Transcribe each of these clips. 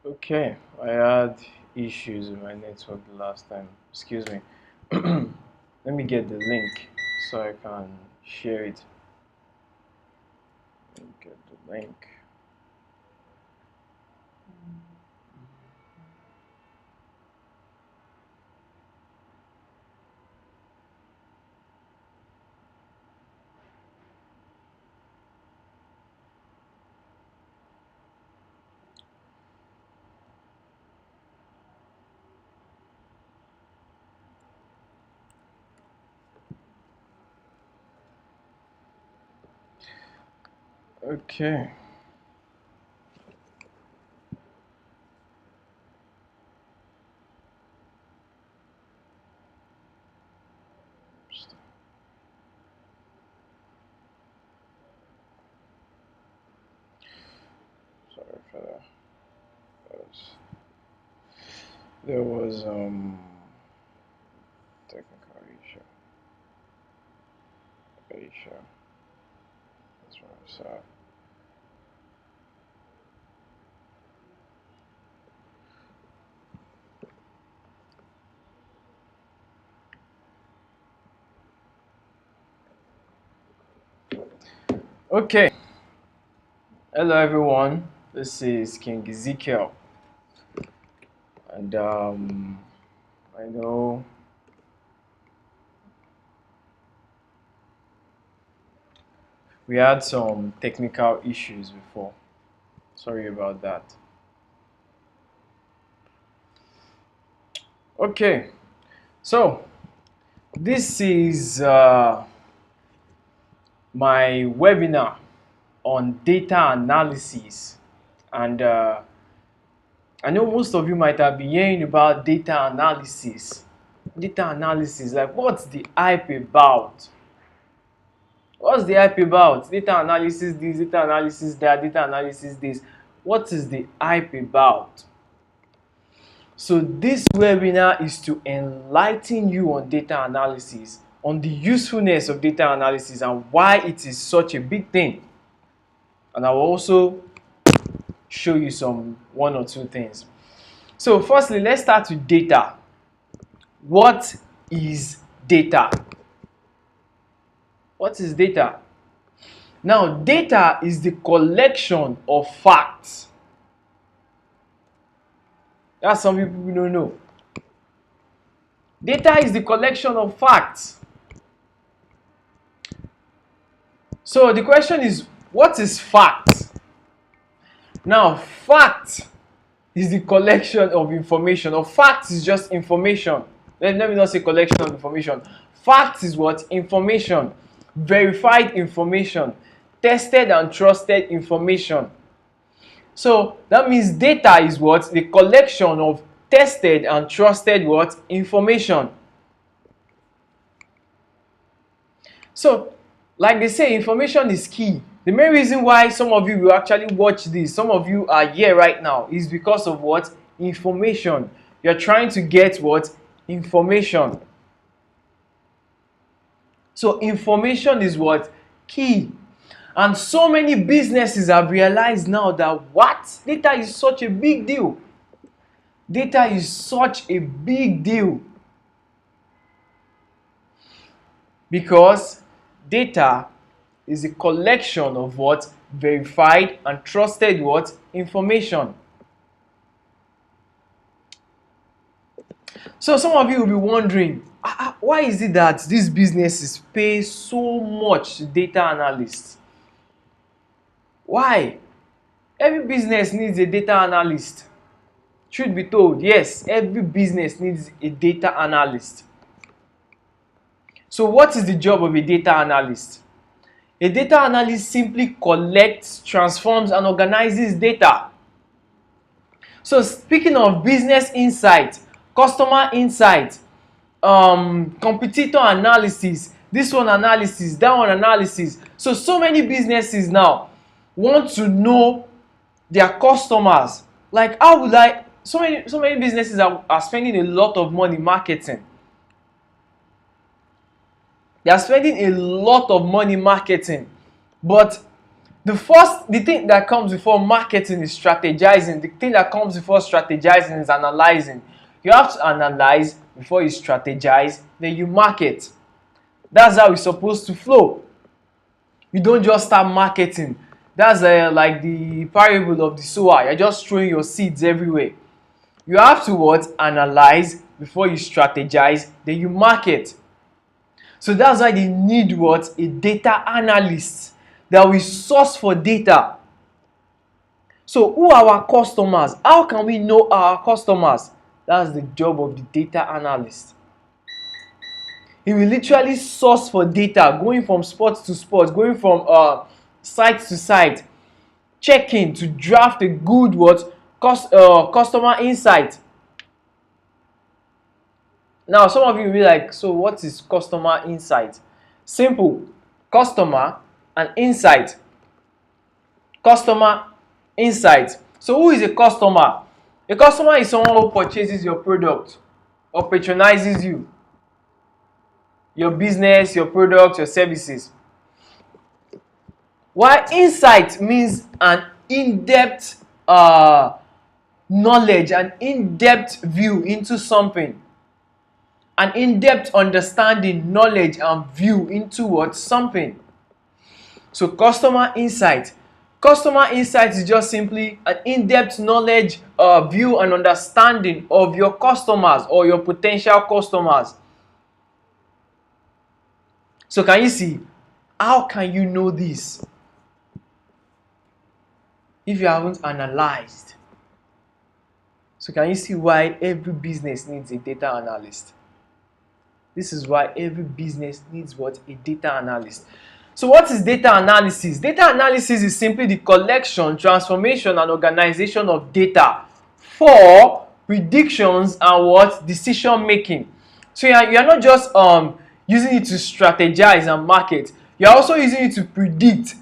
Okay, I had issues with my network the last time. Excuse me. Let me get the link so I can share it. Let me get the link. Okay. Sorry for that. There was technical issue. That's what I saw. Okay. Hello everyone. This is King Ezekiel, and I know we had some technical issues before. Sorry about that. Okay, so this is my webinar on data analysis, and I know most of you might have been hearing about data analysis. Data analysis, like what's the hype about? What's the hype about? Data analysis this, data analysis that, data analysis this. What is the hype about? So this webinar is to enlighten you on data analysis, on the usefulness of data analysis and why it is such a big thing. And I will also show you some one or two things. So firstly, let's start with data. What is data? What is data? Now, data is the collection of facts. That's some people don't know. Data is the collection of facts. So the question is, what is fact? Now, fact is the collection of information, or fact is just information. Let me not say collection of information. Fact is what? Information. Verified information. Tested and trusted information. So that means data is what? The collection of tested and trusted what? Information. So, like they say, information is key. The main reason why some of you will actually watch this, some of you are here right now, is because of what? Information. You're trying to get what? Information. So information is what? Key. And so many businesses have realized now that what? Data is such a big deal. Data is such a big deal. Because data is a collection of what? Verified and trusted what? Information. So some of you will be wondering, why is it that these businesses pay so much to data analysts? Why? Every business needs a data analyst. Truth be told, yes, every business needs a data analyst. So what is the job of a data analyst? A data analyst simply collects, transforms, and organizes data. So speaking of business insight, customer insight, competitor analysis, this one analysis, that one analysis. So many businesses now want to know their customers. Like, how would I? So many businesses are spending a lot of money marketing. They are spending a lot of money marketing, but The thing that comes before marketing is strategizing. The thing that comes before strategizing is analyzing. You have to analyze before you strategize, then you market. That's how it's supposed to flow. You don't just start marketing. That's like the parable of the sower. You're just throwing your seeds everywhere. You have to what? Analyze before you strategize, then you market. So that's why they need what? A data analyst that will source for data. So who are our customers? How can we know our customers? That's the job of the data analyst. He will literally source for data, going from spot to spot, going from site to site, checking to draft a good what? Customer insight. Now, some of you will be like, so what is customer insight? Simple. Customer and insight. Customer insight. So who is a customer? A customer is someone who purchases your product or patronizes you, your business, your products, your services. While insight means an in-depth knowledge, an in-depth view into something. An in-depth understanding, knowledge, and view into what? Something. So customer insight. Customer insight is just simply an in-depth knowledge, view, and understanding of your customers or your potential customers. So can you see? How can you know this if you haven't analyzed? So can you see why every business needs a data analyst? This is why every business needs what? A data analyst. So what is data analysis? Data analysis is simply the collection, transformation, and organization of data for predictions and what? Decision making. So you're not just using it to strategize and market. You're also using it to predict.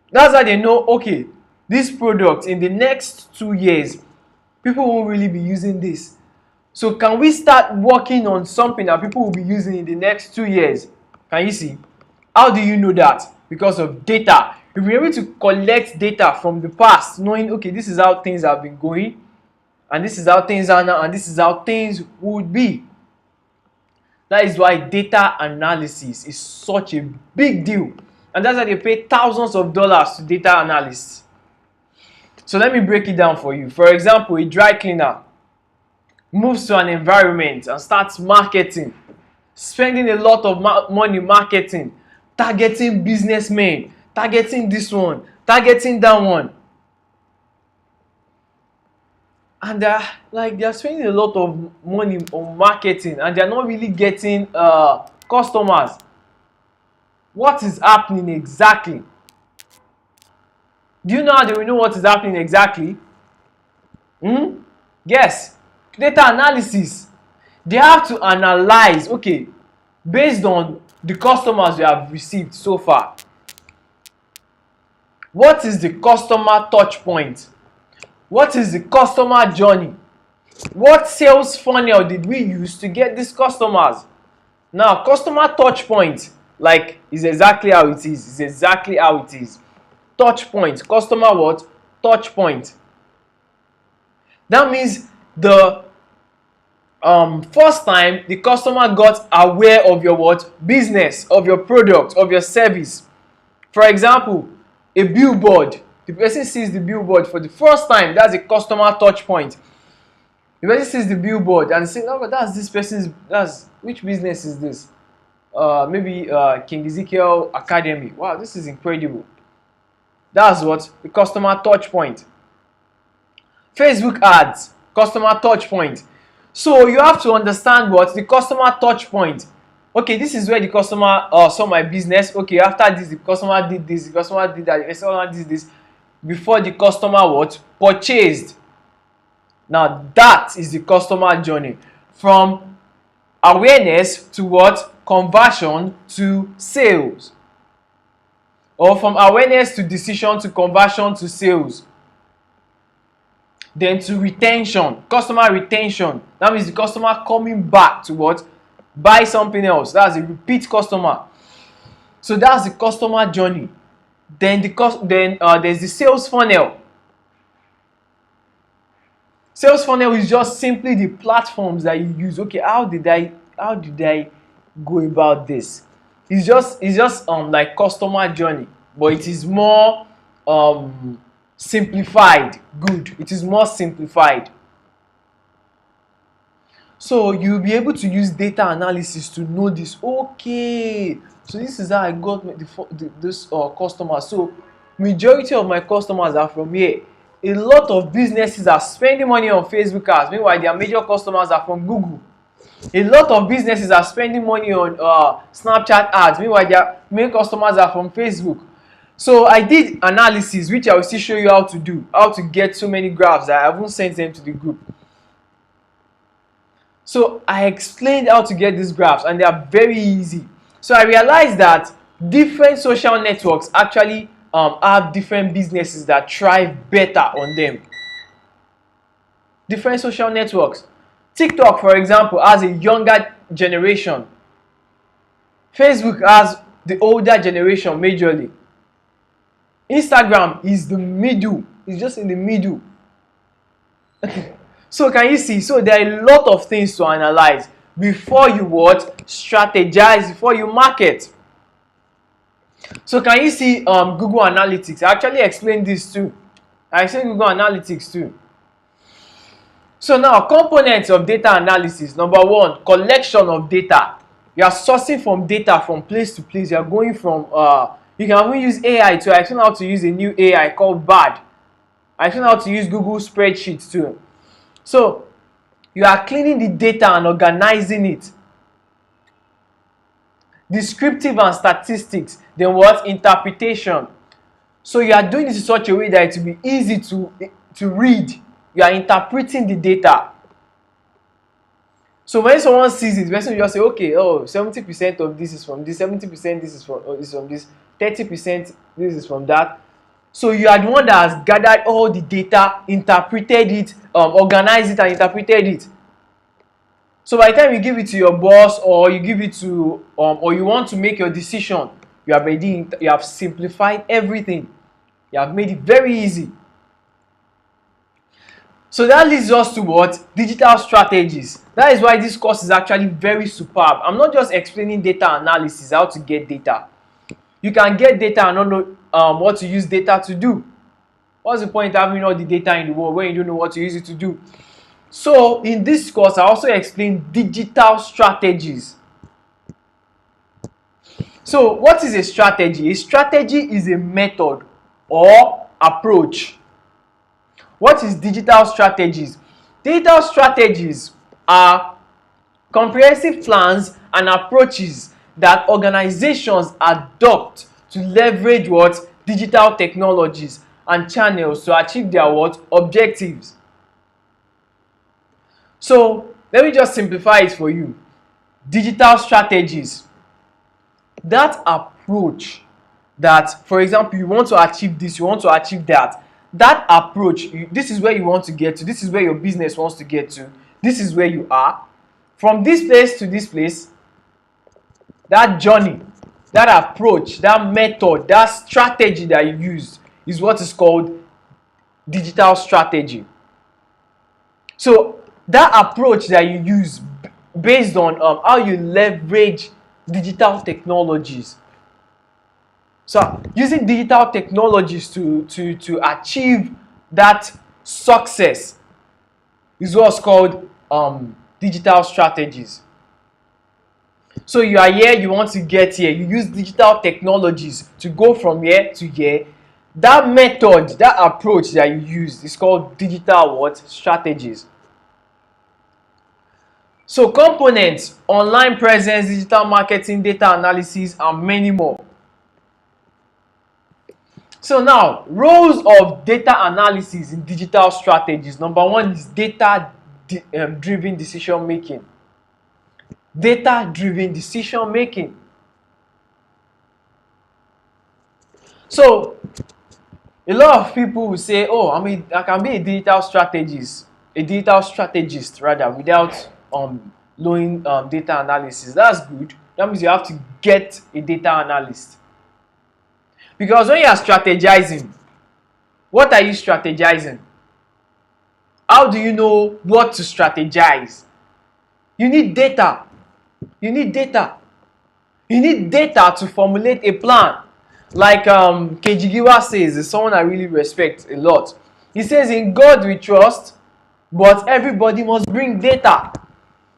That's how they know, okay, this product in the next 2 years, people won't really be using this. So can we start working on something that people will be using in the next 2 years? Can you see? How do you know that? Because of data. You'll be able to collect data from the past, knowing, okay, this is how things have been going, and this is how things are now, and this is how things would be. That is why data analysis is such a big deal. And that's why they pay thousands of dollars to data analysts. So let me break it down for you. For example, a dry cleaner moves to an environment and starts marketing, spending a lot of money marketing, targeting businessmen, targeting this one, targeting that one. And they're spending a lot of money on marketing and they're not really getting customers. What is happening exactly? Do you know how they will know what is happening exactly? Yes. Data analysis. They have to analyze, okay, based on the customers you have received so far, what is the customer touch point? What is the customer journey? What sales funnel did we use to get these customers? Now, customer touch point, like, is exactly how it is. It's exactly how it is. Touch point. Customer what? Touch point. That means the first time the customer got aware of your what? Business, of your product, of your service. For example, a billboard. The person sees the billboard for the first time. That's a customer touch point. The person sees the billboard and says, "Oh, that's this person's. Which business is this? Maybe King Ezekiel Academy. Wow, this is incredible." That's what? The customer touch point. Facebook ads, customer touch point. So you have to understand what? The customer touch point. Okay, this is where the customer saw my business. Okay, after this, the customer did this, the customer did that, the customer did this. Before the customer what? Purchased. Now that is the customer journey. From awareness to what? Conversion to sales. Or from awareness to decision to conversion to sales. Then to retention, customer retention. That means the customer coming back to what? Buy something else. That's a repeat customer. So that's the customer journey. Then there's the sales funnel. Sales funnel is just simply the platforms that you use. Okay, how did I go about this? It's just like customer journey, but it is more simplified. Good. It is more simplified. So you'll be able to use data analysis to know this. Okay, so this is how I got this customer. So majority of my customers are from here. A lot of businesses are spending money on Facebook ads, meanwhile their major customers are from Google. A lot of businesses are spending money on Snapchat ads, meanwhile their main customers are from Facebook. So I did analysis, which I will still show you how to do, how to get so many graphs. I haven't sent them to the group. So I explained how to get these graphs, and they are very easy. So I realized that different social networks actually have different businesses that thrive better on them. Different social networks. TikTok, for example, has a younger generation. Facebook has the older generation majorly. Instagram is the middle. It's just in the middle. So can you see? So there are a lot of things to analyze before you what? Strategize, before you market. So can you see Google Analytics? I actually explained this too. I explained Google Analytics too. So now, components of data analysis. Number one, collection of data. You are sourcing from data from place to place. You are going from, you can even use AI too. I explained how to use a new AI called BAD. I explained how to use Google Spreadsheets too. So you are cleaning the data and organizing it. Descriptive and statistics. Then what? Interpretation. So you are doing this in such a way that it will be easy to read. You are interpreting the data. So when someone sees it, the person will just say, okay, 70% of this is from this, 70% this is from this, 30% this is from that. So you are the one that has gathered all the data, interpreted it, organized it and interpreted it. So by the time you give it to your boss, or you give it to, or you want to make your decision, you have simplified everything. You have made it very easy. So that leads us to what? Digital strategies. That is why this course is actually very superb. I'm not just explaining data analysis, how to get data. You can get data and not know what to use data to do. What's the point of having all the data in the world when you don't know what to use it to do? So in this course, I also explain digital strategies. So what is a strategy? A strategy is a method or approach. What is digital strategies? Digital strategies are comprehensive plans and approaches that organizations adopt to leverage what? Digital technologies and channels to achieve their what? Objectives. So let me just simplify it for you. Digital strategies. That approach that, for example, you want to achieve this, you want to achieve that. That approach, this is where you want to get to, this is where your business wants to get to, this is where you are. From this place to this place, that journey, that approach, that method, that strategy that you use is what is called digital strategy. So that approach that you use based on how you leverage digital technologies. So using digital technologies to achieve that success is what's called digital strategies. So you are here, you want to get here, you use digital technologies to go from here to here. That method, that approach that you use is called digital what? Strategies. So components, online presence, digital marketing, data analysis, and many more. So now, roles of data analysis in digital strategies. Number one is data-driven decision making. Data-driven decision making. So, a lot of people will say, oh, I can be a digital strategist rather, without knowing data analysis. That's good. That means you have to get a data analyst. Because when you are strategizing, what are you strategizing? How do you know what to strategize? You need data. You need data. You need data to formulate a plan. Like Kejigiwa says, is someone I really respect a lot. He says, in God we trust, but everybody must bring data.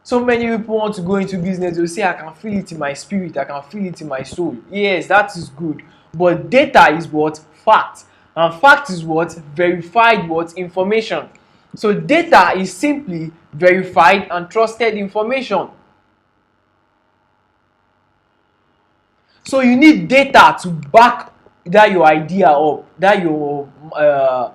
So many people want to go into business, they'll say, I can feel it in my spirit, I can feel it in my soul. Yes, that is good. But data is what? Fact. And fact is what? Verified what? Information. So data is simply verified and trusted information. So you need data to back that your idea up, that your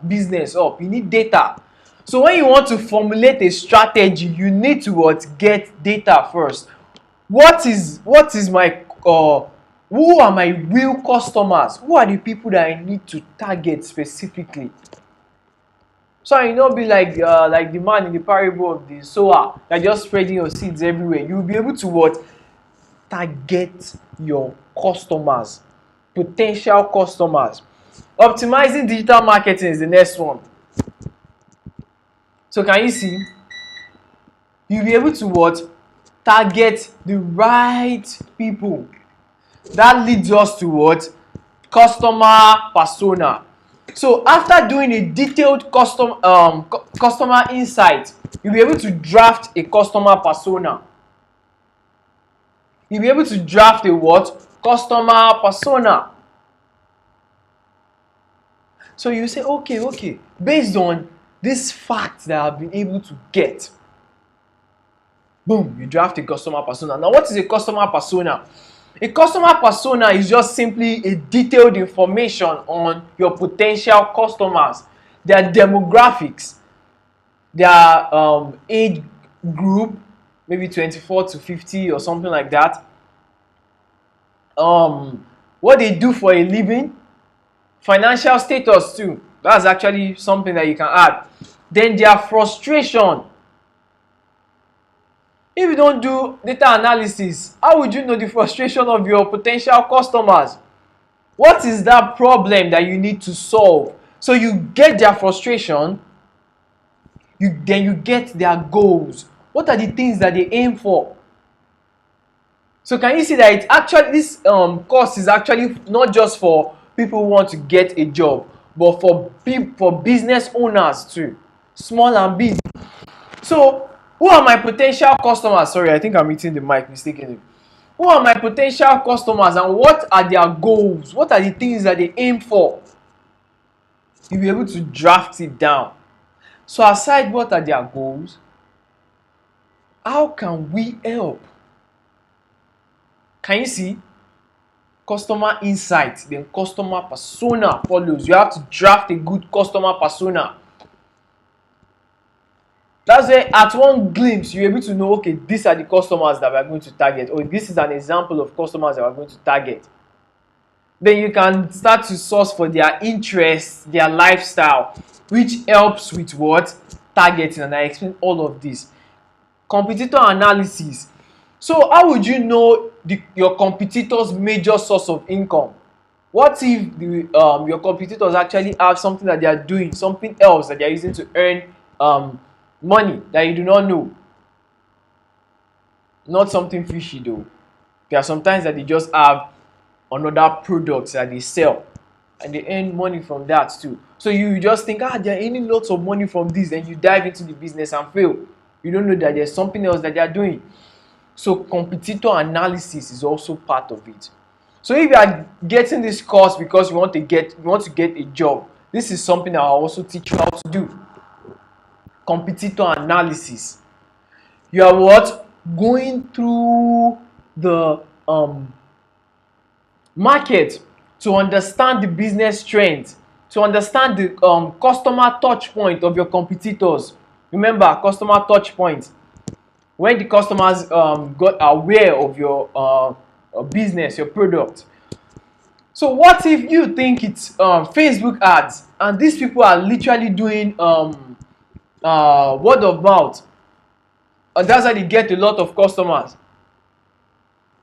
business up. You need data. So when you want to formulate a strategy, you need to what? Get data first. What is my who are my real customers? Who are the people that I need to target specifically? So you not be like the man in the parable of the sower that just spreading your seeds everywhere. You'll be able to what? Target your customers, potential customers. Optimizing digital marketing is the next one. So can you see? You'll be able to what? Target the right people. That leads us to what? Customer persona. So after doing a detailed customer insight, you'll be able to draft a customer persona. You'll be able to draft a what? Customer persona. So you say, okay, based on this fact that I've been able to get, boom, you draft a customer persona. Now, what is a customer persona? A customer persona is just simply a detailed information on your potential customers, their demographics, their age group, maybe 24 to 50 or something like that. What they do for a living, financial status too. That's actually something that you can add. Then their frustration. If you don't do data analysis, how would you know the frustration of your potential customers? What is that problem that you need to solve? So you get their frustration, then you get their goals. What are the things that they aim for? So can you see that it actually, this course is actually not just for people who want to get a job, but for business owners too, small and big. So who are my potential customers? Sorry, I think I'm hitting the mic mistakenly. Who are my potential customers and what are their goals? What are the things that they aim for? You'll be able to draft it down. So aside what are their goals, how can we help? Can you see? Customer insight, then customer persona follows. You have to draft a good customer persona. That's where at one glimpse you're able to know, okay, these are the customers that we're going to target, or this is an example of customers that we're going to target. Then you can start to source for their interests, their lifestyle, which helps with what? Targeting. And I explained all of this. Competitor analysis. So how would you know your competitor's major source of income? What if your competitors actually have something that they are doing, something else that they are using to earn money that you do not know? Not something fishy though. There are sometimes that they just have another products that they sell and they earn money from that too. So you just think, they're earning lots of money from this, and you dive into the business and fail. You don't know that there's something else that they are doing. So competitor analysis is also part of it. So if you are getting this course because you want to get a job, this is something that I'll also teach you how to do. Competitor analysis. You are what? Going through the market to understand the business trends, to understand the customer touch point of your competitors. Remember, customer touch point. When the customers got aware of your business, your product. So what if you think it's Facebook ads and these people are literally doing word of mouth, and that's how they get a lot of customers?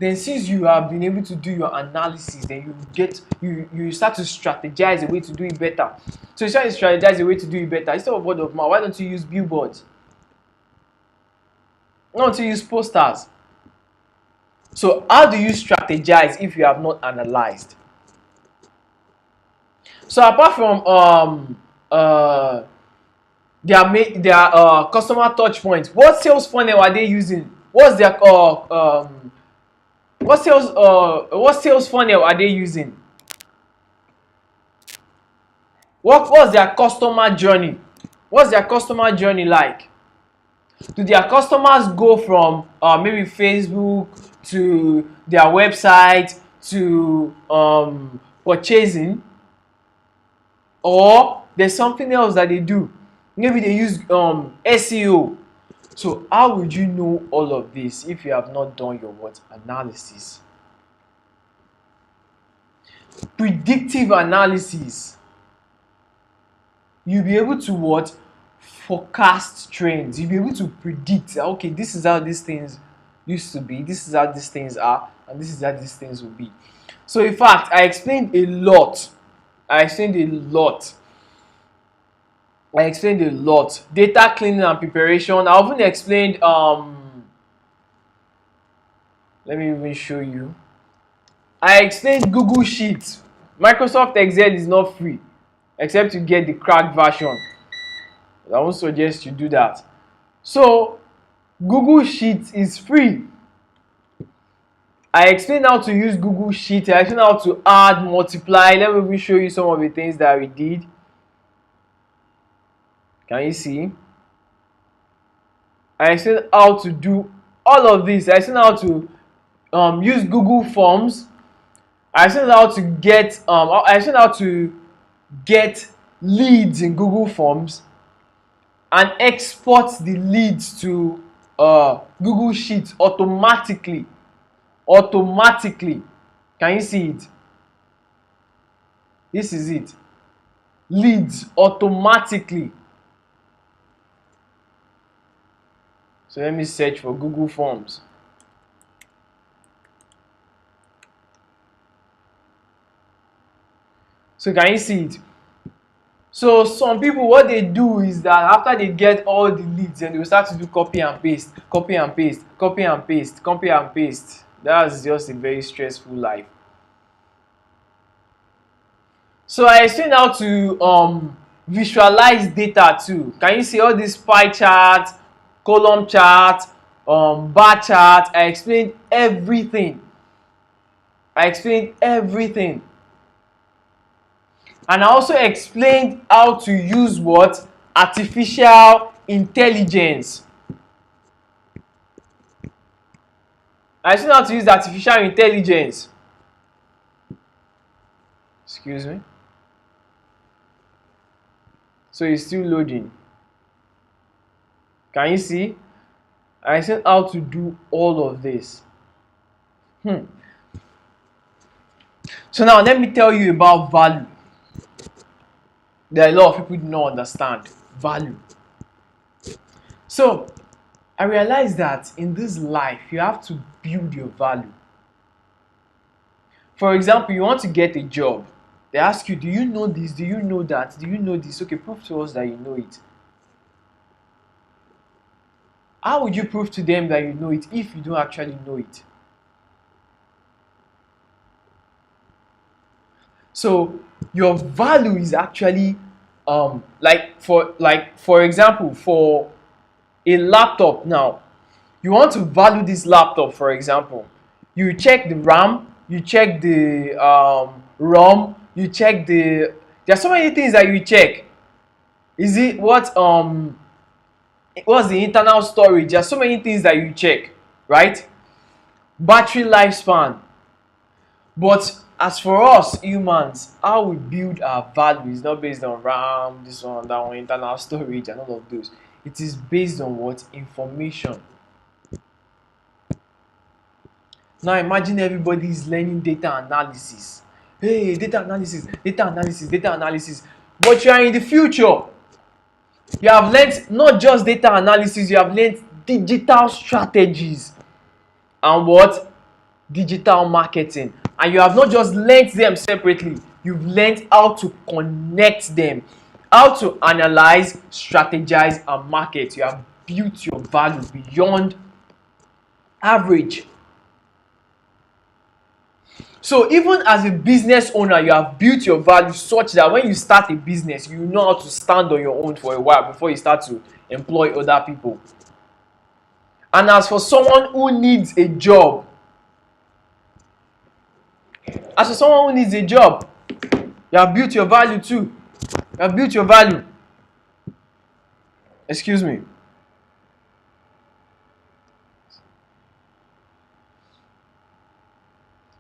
Then since you have been able to do your analysis, then you start to strategize a way to do it better. So you start to strategize a way to do it better. Instead of word of mouth, why don't you use billboards? Why don't you use posters? So how do you strategize if you have not analyzed? So apart from their customer touch points, what sales funnel are they using? What's their what sales funnel are they using? What's their customer journey? What's their customer journey like? Do their customers go from maybe Facebook to their website to purchasing, or there's something else that they do? Maybe they use SEO. So how would you know all of this if you have not done your what analysis? Predictive analysis. You'll be able to what? Forecast trends. You'll be able to predict, okay, this is how these things used to be, this is how these things are, and this is how these things will be. So in fact, I explained a lot. Data cleaning and preparation. I even explained let me even show you. I explained Google Sheets. Microsoft Excel is not free except you get the cracked version. I won't suggest you do that. So Google Sheets is free. I explained how to use Google Sheets. I explained how to add, multiply. Let me show you some of the things that we did. Can you see? I explained how to do all of this. I explained how to use Google Forms. I explained how to get leads in Google Forms and export the leads to Google Sheets automatically. Can you see it? This is it. Leads automatically. So let me search for Google Forms. So can you see it? So some people, what they do is that after they get all the leads, then they will start to do copy and paste. That's just a very stressful life. So I explained how to visualize data too. Can you see all these pie charts, column charts, bar charts? I explained everything. And I also explained how to use what? Artificial intelligence. I explained how to use artificial intelligence. Excuse me. So it's still loading. Can you see? I explained how to do all of this. So now let me tell you about value. There are a lot of people who do not understand value. So I realized that in this life, you have to build your value. For example, you want to get a job. They ask you, do you know this? Do you know that? Do you know this? Okay, prove to us that you know it. How would you prove to them that you know it if you don't actually know it? So your value is actually for example, for a laptop now, you want to value this laptop. For example, you check the RAM, you check the ROM, you check there are so many things that you check. Is it what's the internal storage? There are so many things that you check, right? Battery lifespan. But as for us humans, how we build our value is not based on RAM, this one, that one, internal storage, and all of those. It is based on what? Information. Now imagine everybody is learning data analysis. Hey, data analysis. But you are in the future. You have learned not just data analysis, you have learned digital strategies and what? digital marketing, and you have not just learnt them separately, you've learnt how to connect them, how to analyze, strategize, and market. You have built your value beyond average. So even as a business owner, you have built your value such that when you start a business, you know how to stand on your own for a while before you start to employ other people. And as for someone who needs a job, you have built your value too. You have built your value. Excuse me.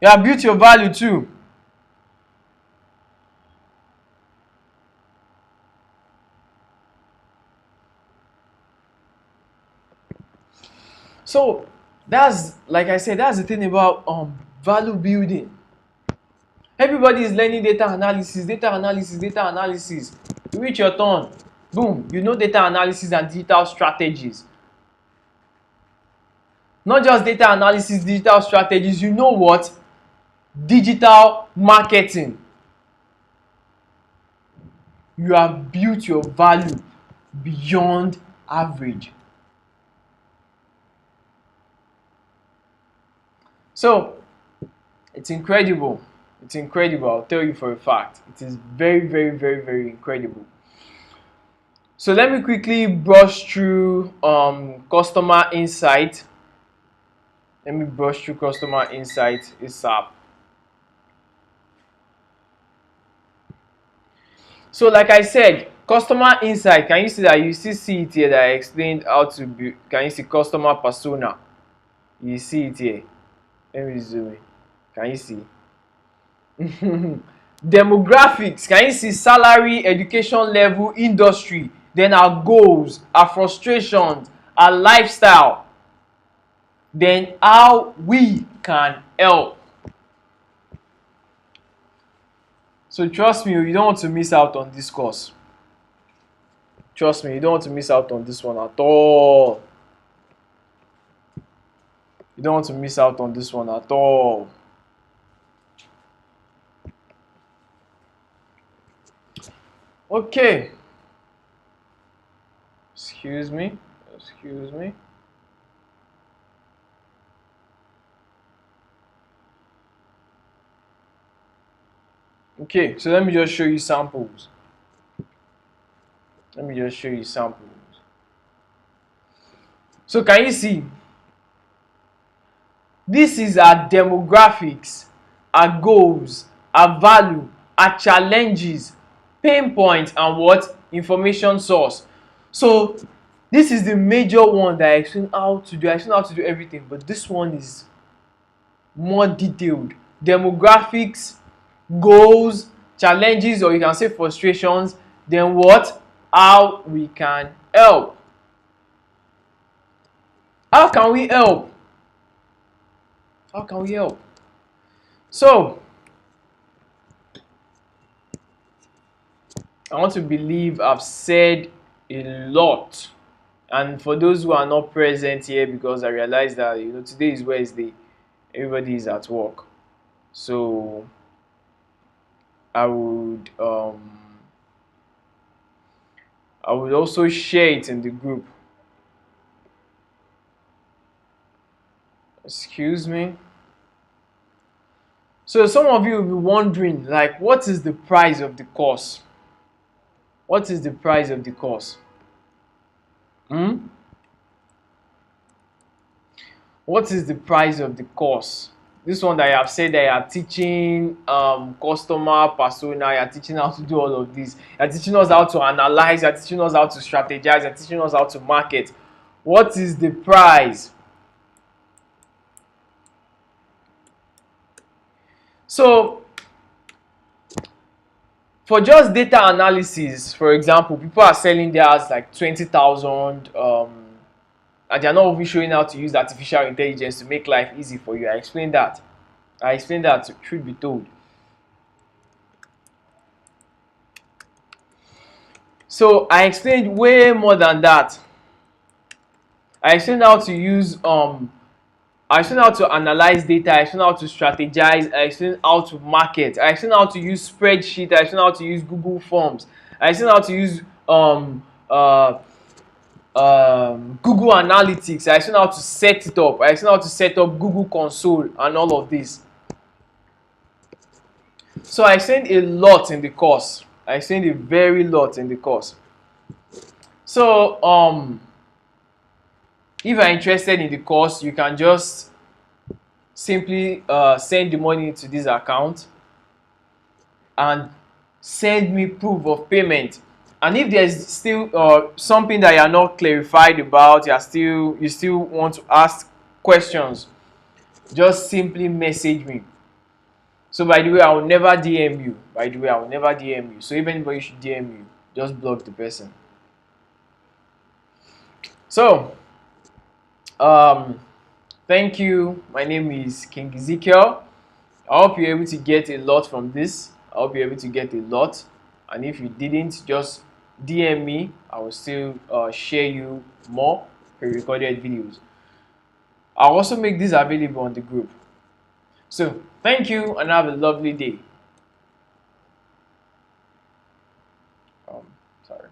You have built your value too. So that's, like I said, that's the thing about value building. Everybody is learning data analysis, data analysis, data analysis. You reach your turn, boom, you know data analysis and digital strategies. Not just data analysis, digital strategies, you know what? Digital marketing. You have built your value beyond average. So it's incredible. It's incredible. I'll tell you for a fact. It is very, very, very, very incredible. So let me quickly brush through customer insight. Let me brush through customer insight ASAP. So like I said, customer insight, can you see that? You still see it here that I explained how to be. Can you see customer persona? You see it here. Let me zoom in. Can you see? Demographics, can you see? Salary, education level, industry, then our goals, our frustrations, our lifestyle, then how we can help. So trust me, you don't want to miss out on this course. Trust me, you don't want to miss out on this one at all. You don't want to miss out on this one at all. Okay. Excuse me. Excuse me. Okay, so let me just show you samples. Let me just show you samples. So can you see? This is our demographics, our goals, our value, our challenges, pain points, and what? Information source. So this is the major one that I explain how to do. I explain how to do everything, but this one is more detailed. Demographics, goals, challenges, or you can say frustrations, then what? How we can help. How can we help? How can we help? So I want to believe I've said a lot. And for those who are not present here, because I realize that today is Wednesday, everybody is at work. So I would also share it in the group. Excuse me. So some of you will be wondering, like, what is the price of the course? What is the price of the course? What is the price of the course? This one that I have said that you are teaching customer persona, you are teaching how to do all of this. You are teaching us how to analyze, you are teaching us how to strategize, you are teaching us how to market. What is the price? So for just data analysis, for example, people are selling theirs like 20,000, and they're not even showing how to use artificial intelligence to make life easy for you. I explained that. Truth be told. So I explained way more than that. I explained how to use I explain how to analyze data, I explain how to strategize, I explain how to market, I explain how to use spreadsheet, I explain how to use Google Forms, I explain how to use uh, Google Analytics, I explain how to set it up, I explain how to set up Google Console and all of this. So I explained a lot in the course. I explained a very lot in the course. So if you're interested in the course, you can just simply send the money to this account and send me proof of payment. And if there's still something that you are not clarified about, you still want to ask questions, just simply message me. So by the way, I will never DM you. By the way, I will never DM you. So if anybody should DM you, just block the person. So thank you. My name is King Ezekiel. I hope you're able to get a lot from this. I hope you're able to get a lot. And if you didn't, just DM me. I will still share you more pre-recorded videos. I'll also make this available on the group. So thank you and have a lovely day. Sorry.